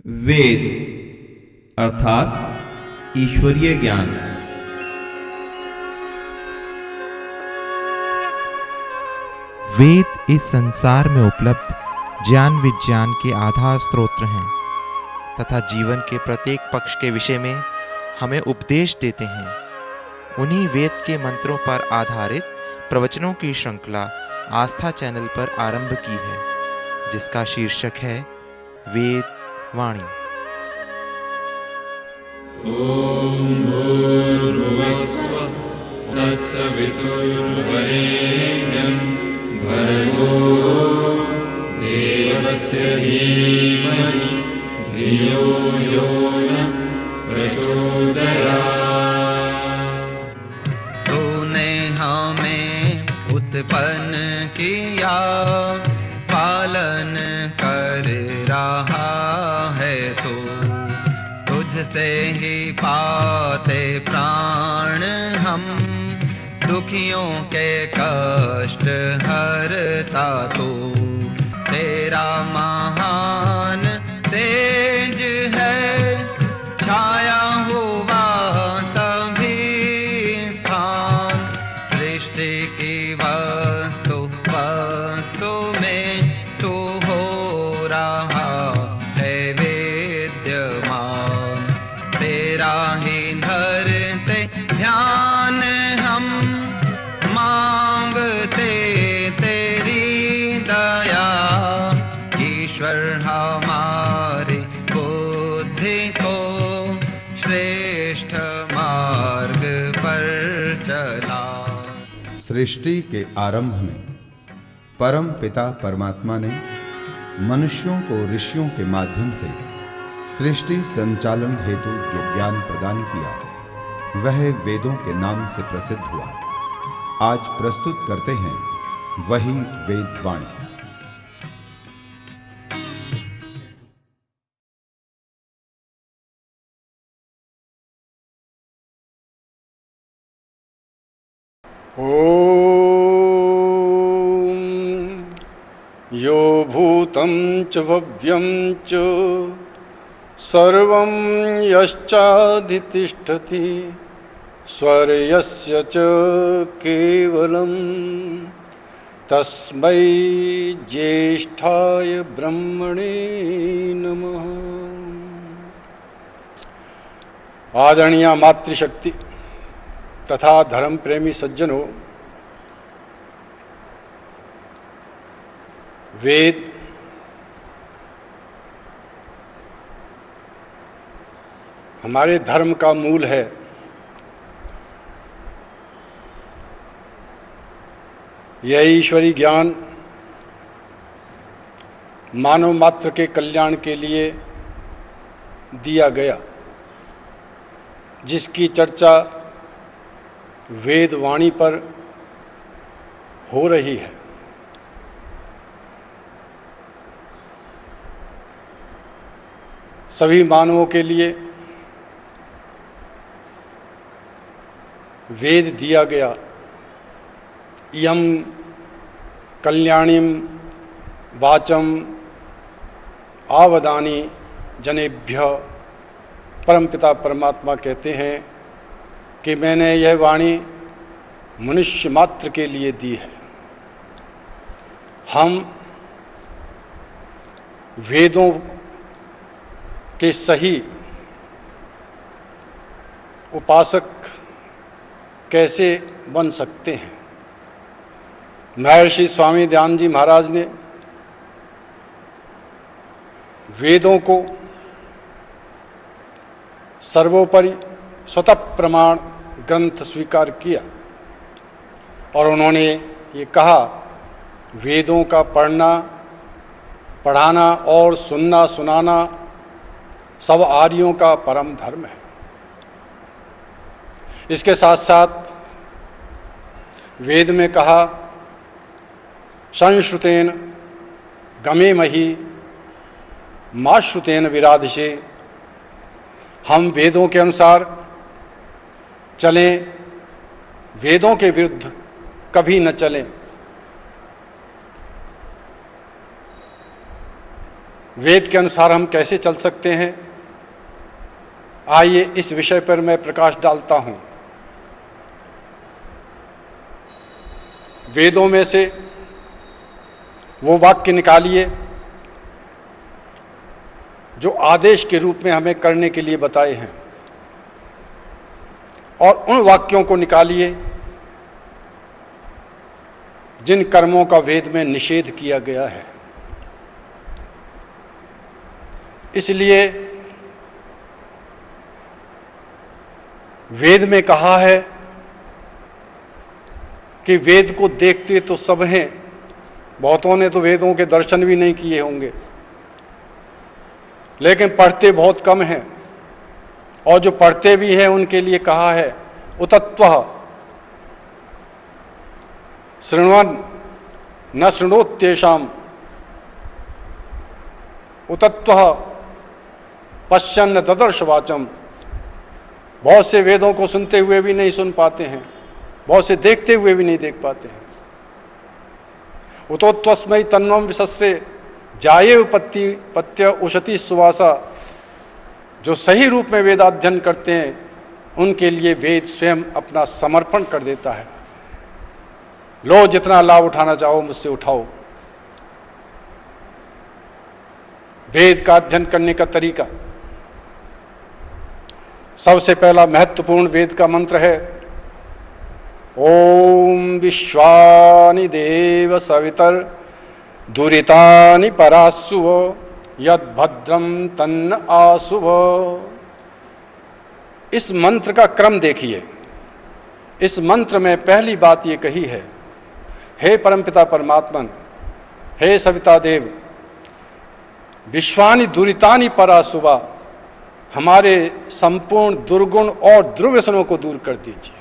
वेद अर्थात ईश्वरीय ज्ञान। वेद इस संसार में उपलब्ध ज्ञान विज्ञान के आधार स्रोत हैं तथा जीवन के प्रत्येक पक्ष के विषय में हमें उपदेश देते हैं। उन्हीं वेद के मंत्रों पर आधारित प्रवचनों की श्रृंखला आस्था चैनल पर आरंभ की है, जिसका शीर्षक है वेद वाणी। ओम भूर्भुवस्सुः तत्सवितुर्वरेण्यं भर्गो देवस्य धीमहि धियो यो नः प्रचोदयात्। तूने हमें उत्पन्न किया, पालन कर रहा है तू। तुझसे ही पाते प्राण हम, दुखियों के कष्ट हरता तू। तेरा महान तेज है, छाया हुआ तभी स्थान। सृष्टि की वस्तु वस्तु में तू हो रहा है विद्यमान। तेरा ही धरते ध्यान हम, मांगते तेरी दया। ईश्वर हमारी बुद्धि को श्रेष्ठ मार्ग पर चला। सृष्टि के आरंभ में परम पिता परमात्मा ने मनुष्यों को ऋषियों के माध्यम से सृष्टि संचालन हेतु जो ज्ञान प्रदान किया, वह वेदों के नाम से प्रसिद्ध हुआ। आज प्रस्तुत करते हैं वही वेद वाणी। ओम यो भूतं च भव्यं च सर्वं यश्चाधितिष्ठति स्वर्यस्य च केवलं तस्मै ज्येष्ठाय ब्रह्मणे नमः। आदरणीय मातृशक्ति तथा धर्म प्रेमी सज्जनों, वेद हमारे धर्म का मूल है। यह ईश्वरी ज्ञान मानव मात्र के कल्याण के लिए दिया गया, जिसकी चर्चा वेद वाणी पर हो रही है। सभी मानवों के लिए वेद दिया गया। इयं कल्याणीं वाचं आवदानी जनेभ्य। परमपिता परमात्मा कहते हैं कि मैंने यह वाणी मनुष्य मात्र के लिए दी है। हम वेदों के सही उपासक कैसे बन सकते हैं? महर्षि स्वामी दयानंद जी महाराज ने वेदों को सर्वोपरि स्वतः प्रमाण ग्रंथ स्वीकार किया और उन्होंने ये कहा, वेदों का पढ़ना, पढ़ाना और सुनना सुनाना सब आर्यों का परम धर्म है। इसके साथ साथ वेद में कहा, संश्रुतेन गमे मही माश्रुतेन विराधिषे। हम वेदों के अनुसार चलें, वेदों के विरुद्ध कभी न चलें। वेद के अनुसार हम कैसे चल सकते हैं, आइए इस विषय पर मैं प्रकाश डालता हूँ। वेदों में से वो वाक्य निकालिए जो आदेश के रूप में हमें करने के लिए बताए हैं, और उन वाक्यों को निकालिए जिन कर्मों का वेद में निषेध किया गया है। इसलिए वेद में कहा है कि वेद को देखते तो सब हैं, बहुतों ने तो वेदों के दर्शन भी नहीं किए होंगे, लेकिन पढ़ते बहुत कम हैं, और जो पढ़ते भी हैं उनके लिए कहा है उतत्वः शृण्वन् न शृणोत्येषाम् उतत्वः पश्यन् ददर्श वाचम्। बहुत से वेदों को सुनते हुए भी नहीं सुन पाते हैं, बहुत से देखते हुए भी नहीं देख पाते हैं। उतोत्वस्मै तन्वं विसस्रे जाये पत्य उशति सुवासा। जो सही रूप में वेदाध्ययन करते हैं उनके लिए वेद स्वयं अपना समर्पण कर देता है। लो जितना लाभ उठाना चाहो मुझसे उठाओ। वेद का अध्ययन करने का तरीका, सबसे पहला महत्वपूर्ण वेद का मंत्र है ओम विश्वानि देव सवितर दुरितानि परासुव यद भद्रम तन्न आसुव। इस मंत्र का क्रम देखिए। इस मंत्र में पहली बात ये कही है, हे परमपिता परमात्मन, हे सविता देव, विश्वानि दुरितानि परासुवा, हमारे संपूर्ण दुर्गुण और दुर्व्यसनों को दूर कर दीजिए।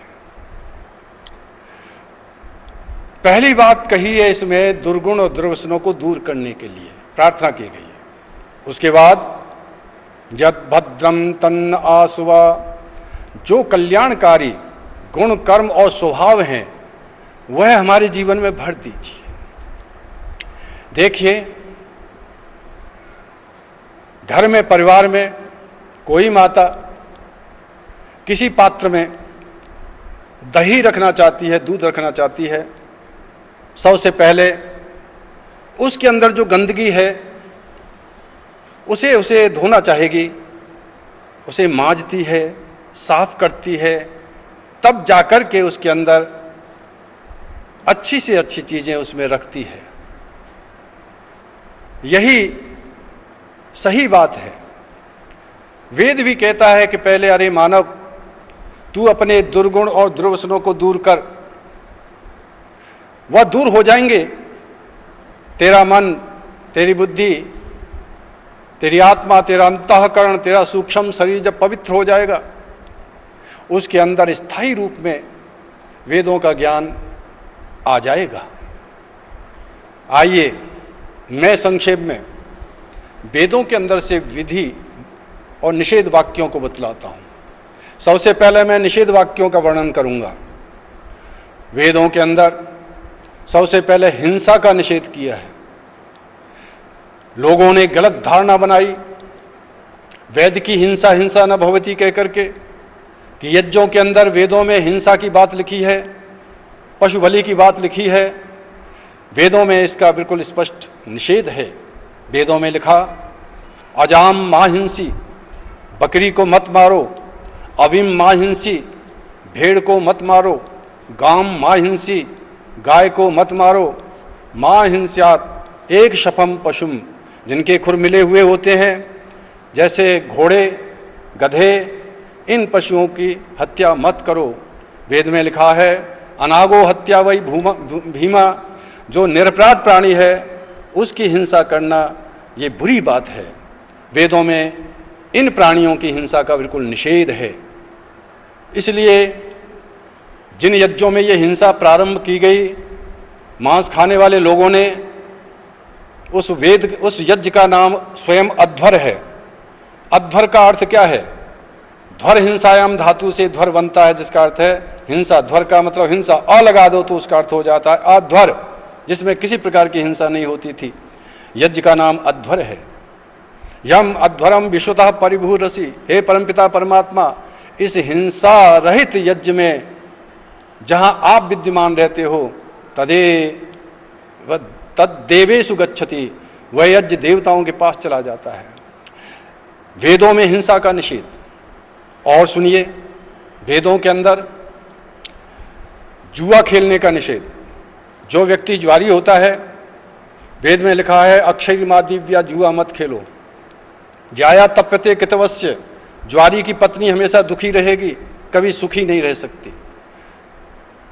पहली बात कही है इसमें दुर्गुण और दुर्व्यसनों को दूर करने के लिए प्रार्थना की गई है। उसके बाद यद भद्रम तन्न आसुवा, जो कल्याणकारी गुण कर्म और स्वभाव हैं वह हमारे जीवन में भर दीजिए। देखिए, घर में परिवार में कोई माता किसी पात्र में दही रखना चाहती है, दूध रखना चाहती है, सबसे पहले उसके अंदर जो गंदगी है उसे धोना चाहेगी, उसे मांजती है, साफ करती है, तब जाकर के उसके अंदर अच्छी से अच्छी चीज़ें उसमें रखती है। यही सही बात है। वेद भी कहता है कि पहले अरे मानव, तू अपने दुर्गुण और दुर्व्यसनों को दूर कर, वह दूर हो जाएंगे। तेरा मन, तेरी बुद्धि, तेरी आत्मा, तेरा अंतःकरण, तेरा सूक्ष्म शरीर जब पवित्र हो जाएगा, उसके अंदर स्थायी रूप में वेदों का ज्ञान आ जाएगा। आइए मैं संक्षेप में वेदों के अंदर से विधि और निषेध वाक्यों को बतलाता हूँ। सबसे पहले मैं निषेध वाक्यों का वर्णन करूँगा। वेदों के अंदर सबसे पहले हिंसा का निषेध किया है। लोगों ने गलत धारणा बनाई, वेद की हिंसा हिंसा न भवति कह करके, कि यज्ञों के अंदर वेदों में हिंसा की बात लिखी है, पशु बलि की बात लिखी है। वेदों में इसका बिल्कुल स्पष्ट निषेध है। वेदों में लिखा, अजाम मां हिंसी, बकरी को मत मारो, अविम मां हिंसी, भेड़ को मत मारो, गाम मां हिंसी, गाय को मत मारो, मां हिंस्यात एक शफम पशुम, जिनके खुर मिले हुए होते हैं जैसे घोड़े, गधे, इन पशुओं की हत्या मत करो। वेद में लिखा है, अनागो हत्या वही भीमा, जो निरपराध प्राणी है उसकी हिंसा करना ये बुरी बात है। वेदों में इन प्राणियों की हिंसा का बिल्कुल निषेध है। इसलिए जिन यज्ञों में ये हिंसा प्रारंभ की गई, मांस खाने वाले लोगों ने, उस यज्ञ का नाम स्वयं अध्वर है। अध्वर का अर्थ क्या है? ध्वर हिंसायाम धातु से ध्वर बनता है, जिसका अर्थ है हिंसा। ध्वर का मतलब हिंसा, अ लगा दो तो उसका अर्थ हो जाता है अध्वर, जिसमें किसी प्रकार की हिंसा नहीं होती थी। यज्ञ का नाम अध्वर है। यम अध्वरम विश्वतः परिभूरसी, हे परमपिता परमात्मा, इस हिंसा रहित यज्ञ में जहाँ आप विद्यमान रहते हो, तद्देवेषु गच्छति, वह यज्ञ देवताओं के पास चला जाता है। वेदों में हिंसा का निषेध। और सुनिए, वेदों के अंदर जुआ खेलने का निषेध। जो व्यक्ति जुआरी होता है, वेद में लिखा है अक्षयमा दिव्या, जुआ मत खेलो। जाया तप्यते कृतवस्य, जुआरी की पत्नी हमेशा दुखी रहेगी, कभी सुखी नहीं रह सकती।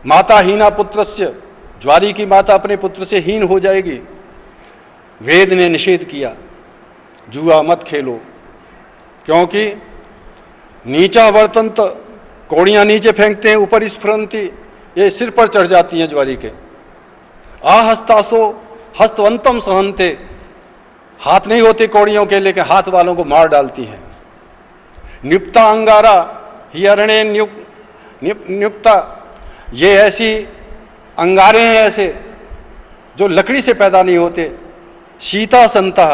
माता हीना पुत्रस्य, जुआरी की माता अपने पुत्र से हीन हो जाएगी। वेद ने निषेध किया, जुआ मत खेलो, क्योंकि नीचा वर्तंत, कौड़ियाँ नीचे फेंकते हैं, ऊपर स्फुरंती, ये सिर पर चढ़ जाती हैं जुआरी के। आहस्तासो हस्तवंतम सहनते, हाथ नहीं होते कौड़ियों के, लेकिन हाथ वालों को मार डालती हैं। नियुक्ता अंगारा हिरण्य नियुक्ता, ये ऐसी अंगारे हैं ऐसे जो लकड़ी से पैदा नहीं होते। शीता संता,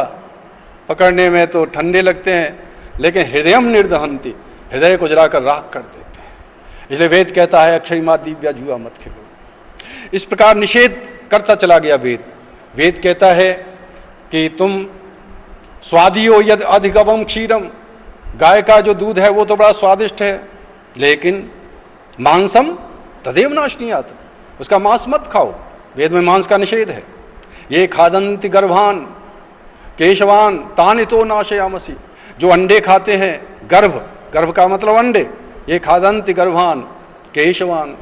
पकड़ने में तो ठंडे लगते हैं, लेकिन हृदयम निर्दहंती, हृदय को जलाकर राख कर देते हैं। इसलिए वेद कहता है अक्षयमा दिव्या, जुआ मत खेलो। इस प्रकार निषेध करता चला गया वेद। वेद कहता है कि तुम स्वादियो यद अधिगवम क्षीरम, गाय का जो दूध है वो तो बड़ा स्वादिष्ट है, लेकिन मांसम तदेव नाशनीयात, उसका मांस मत खाओ। वेद में मांस का निषेध है। ये खादंति गर्भान केशवान तानितो नाशयामसी, जो अंडे खाते हैं, गर्भ का मतलब अंडे, ये खादंति गर्भान केशवान।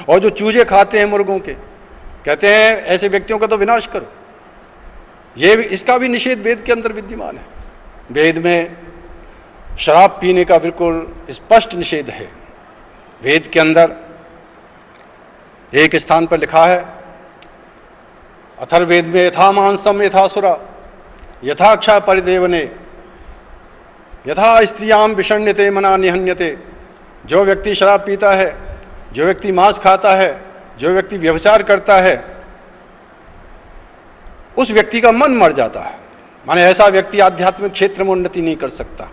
और जो चूजे खाते हैं मुर्गों के, कहते हैं ऐसे व्यक्तियों का तो विनाश करो। ये भी, इसका भी निषेध वेद के अंदर विद्यमान है। वेद में शराब पीने का बिल्कुल स्पष्ट निषेध है। वेद के अंदर एक स्थान पर लिखा है, अथर्ववेद में, यथा मांसम यथासुरा यथा अक्षा परिदेवने यथा स्त्रियाम विषण्यते मना निहन्यते। जो व्यक्ति शराब पीता है, जो व्यक्ति मांस खाता है, जो व्यक्ति व्यभिचार करता है, उस व्यक्ति का मन मर जाता है। माने ऐसा व्यक्ति आध्यात्मिक क्षेत्र में उन्नति नहीं कर सकता।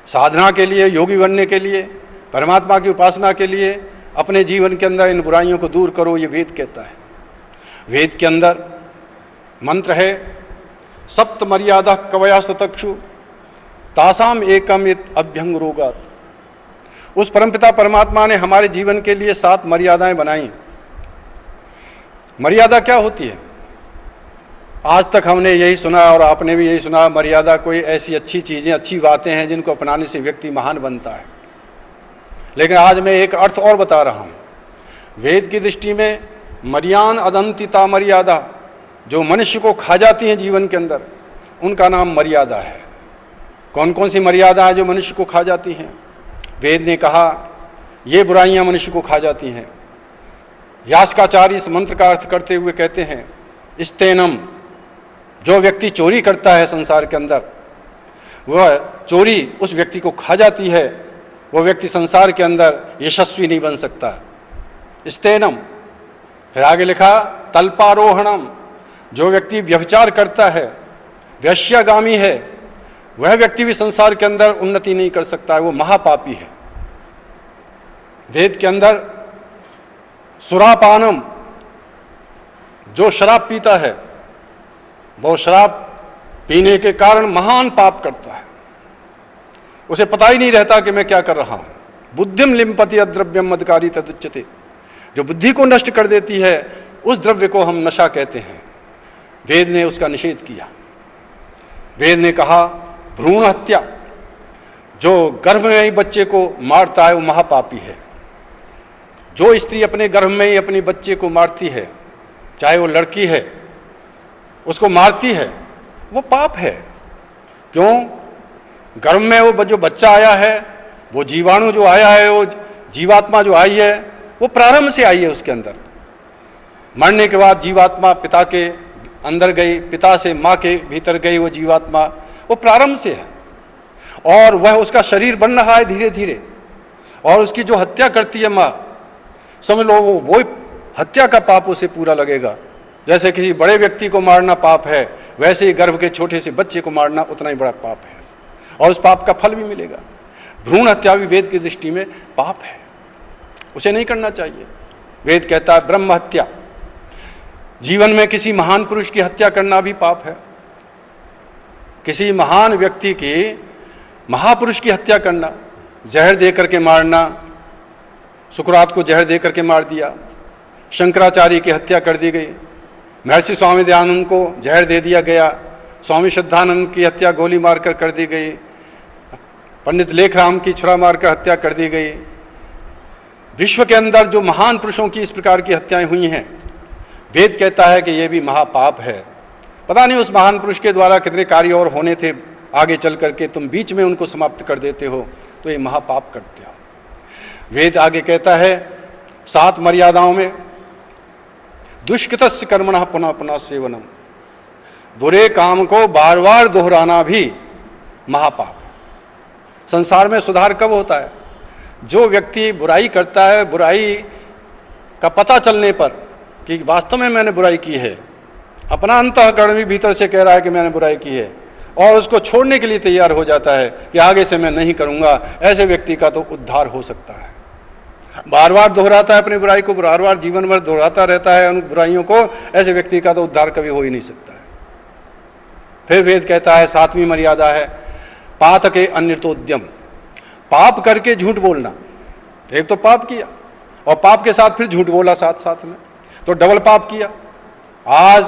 साधना के लिए, योगी बनने के लिए, परमात्मा की उपासना के लिए अपने जीवन के अंदर इन बुराइयों को दूर करो, ये वेद कहता है। वेद के अंदर मंत्र है, सप्त मर्यादा कवयास्तक्षु तासाम एकम इत अभ्यंग रोगात। उस परमपिता परमात्मा ने हमारे जीवन के लिए 7 मर्यादाएं बनाई। मर्यादा क्या होती है? आज तक हमने यही सुना और आपने भी यही सुना, मर्यादा कोई ऐसी अच्छी चीज़ें, अच्छी बातें हैं जिनको अपनाने से व्यक्ति महान बनता है। लेकिन आज मैं एक अर्थ और बता रहा हूँ। वेद की दृष्टि में मर्यान अदंतिता मर्यादा, जो मनुष्य को खा जाती हैं जीवन के अंदर, उनका नाम मर्यादा है। कौन कौन सी मर्यादा है जो मनुष्य को खा जाती हैं? वेद ने कहा ये बुराइयां मनुष्य को खा जाती हैं। यास्काचार्य इस मंत्र का अर्थ करते हुए कहते हैं, स्तेनम, जो व्यक्ति चोरी करता है संसार के अंदर, वह चोरी उस व्यक्ति को खा जाती है। वह व्यक्ति संसार के अंदर यशस्वी नहीं बन सकता। स्तेनम। फिर आगे लिखा तल्पारोहणम, जो व्यक्ति व्यभिचार करता है, वैश्यागामी है, वह व्यक्ति भी संसार के अंदर उन्नति नहीं कर सकता है, वो महापापी है। वेद के अंदर सुरापानम, जो शराब पीता है, वो शराब पीने के कारण महान पाप करता है। उसे पता ही नहीं रहता कि मैं क्या कर रहा हूँ। बुद्धिम लिम्पति अद्रव्यम मदकारी तदुच्यते, जो बुद्धि को नष्ट कर देती है, उस द्रव्य को हम नशा कहते हैं। वेद ने उसका निषेध किया। वेद ने कहा भ्रूण हत्या, जो गर्भ में ही बच्चे को मारता है वो महापापी है। जो स्त्री अपने गर्भ में ही अपनी बच्चे को मारती है, चाहे वो लड़की है, उसको मारती है, वो पाप है। क्यों? गर्भ में वो जो बच्चा आया है, वो जीवाणु जो आया है, वो जीवात्मा जो आई है, वो प्रारंभ से आई है उसके अंदर। मरने के बाद जीवात्मा पिता के अंदर गई, पिता से माँ के भीतर गई, वो जीवात्मा वो प्रारंभ से है। और वह उसका शरीर बन रहा है धीरे धीरे। और उसकी जो हत्या करती है माँ, समझ लो वो हत्या का पाप उसे पूरा लगेगा। जैसे किसी बड़े व्यक्ति को मारना पाप है, वैसे ही गर्भ के छोटे से बच्चे को मारना उतना ही बड़ा पाप है। और उस पाप का फल भी मिलेगा। भ्रूण हत्या भी वेद की दृष्टि में पाप है, उसे नहीं करना चाहिए। वेद कहता है ब्रह्म हत्या, जीवन में किसी महान पुरुष की हत्या करना भी पाप है। किसी महान व्यक्ति की, महापुरुष की हत्या करना, जहर दे करके मारना, सुकरात को जहर दे करके मार दिया, शंकराचार्य की हत्या कर दी गई, महर्षि स्वामी दयानंद को जहर दे दिया गया, स्वामी श्रद्धानंद की हत्या गोली मारकर कर दी गई, पंडित लेखराम की छुरा मारकर हत्या कर दी गई। विश्व के अंदर जो महान पुरुषों की इस प्रकार की हत्याएं हुई हैं, वेद कहता है कि ये भी महापाप है। पता नहीं उस महान पुरुष के द्वारा कितने कार्य और होने थे, आगे चल करके तुम बीच में उनको समाप्त कर देते हो, तो ये महापाप करते हो। वेद आगे कहता है 7 मर्यादाओं में, दुष्कृतस्य कर्मणः पुनः पुनः सेवनम, बुरे काम को बार बार दोहराना भी महापाप है। संसार में सुधार कब होता है? जो व्यक्ति बुराई करता है, बुराई का पता चलने पर कि वास्तव में मैंने बुराई की है, अपना अंतःकरण भी भीतर से कह रहा है कि मैंने बुराई की है, और उसको छोड़ने के लिए तैयार हो जाता है कि आगे से मैं नहीं करूँगा, ऐसे व्यक्ति का तो उद्धार हो सकता है। बार बार दोहराता है अपनी बुराई को, बार बार जीवन भर दोहराता रहता है उन बुराइयों को, ऐसे व्यक्ति का तो उद्धार कभी हो ही नहीं सकता है। फिर वेद कहता है 7वीं मर्यादा है पातके अन्यतोद्यम, पाप करके झूठ बोलना। एक तो पाप किया और पाप के साथ फिर झूठ बोला साथ साथ में, तो डबल पाप किया। आज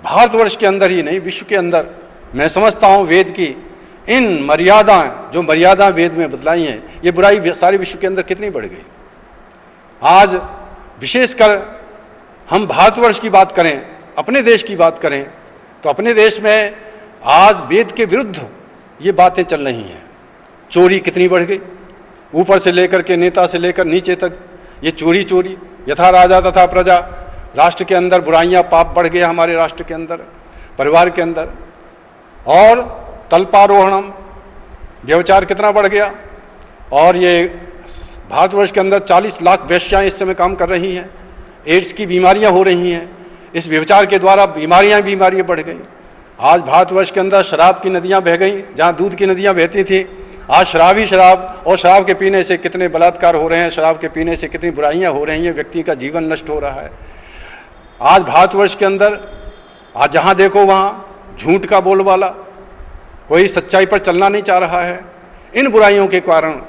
भारतवर्ष के अंदर ही नहीं, विश्व के अंदर मैं समझता हूँ वेद की इन मर्यादाएं, जो मर्यादाएं वेद में बतलाई हैं, ये बुराई सारे विश्व के अंदर कितनी बढ़ गई। आज विशेषकर हम भारतवर्ष की बात करें, अपने देश की बात करें, तो अपने देश में आज वेद के विरुद्ध ये बातें चल रही हैं। चोरी कितनी बढ़ गई, ऊपर से लेकर के नेता से लेकर नीचे तक ये चोरी चोरी, यथा राजा तथा प्रजा। राष्ट्र के अंदर बुराइयां, पाप बढ़ गया हमारे राष्ट्र के अंदर, परिवार के अंदर। और तल्पारोहणम, व्यभिचार कितना बढ़ गया। और ये भारतवर्ष के अंदर 40 लाख वेश्याएं इस समय काम कर रही हैं। एड्स की बीमारियां हो रही हैं, इस व्यभिचार के द्वारा बीमारियां बढ़ गई। आज भारतवर्ष के अंदर शराब की नदियां बह गई, जहां दूध की नदियां बहती थी, आज शराब ही शराब। और शराब के पीने से कितने बलात्कार हो रहे हैं, शराब के पीने से कितनी बुराइयां हो रही हैं, व्यक्ति का जीवन नष्ट हो रहा है। आज भारतवर्ष के अंदर आज जहाँ देखो वहाँ झूठ का बोलबाला, कोई सच्चाई पर चलना नहीं चाह रहा है। इन बुराइयों के कारण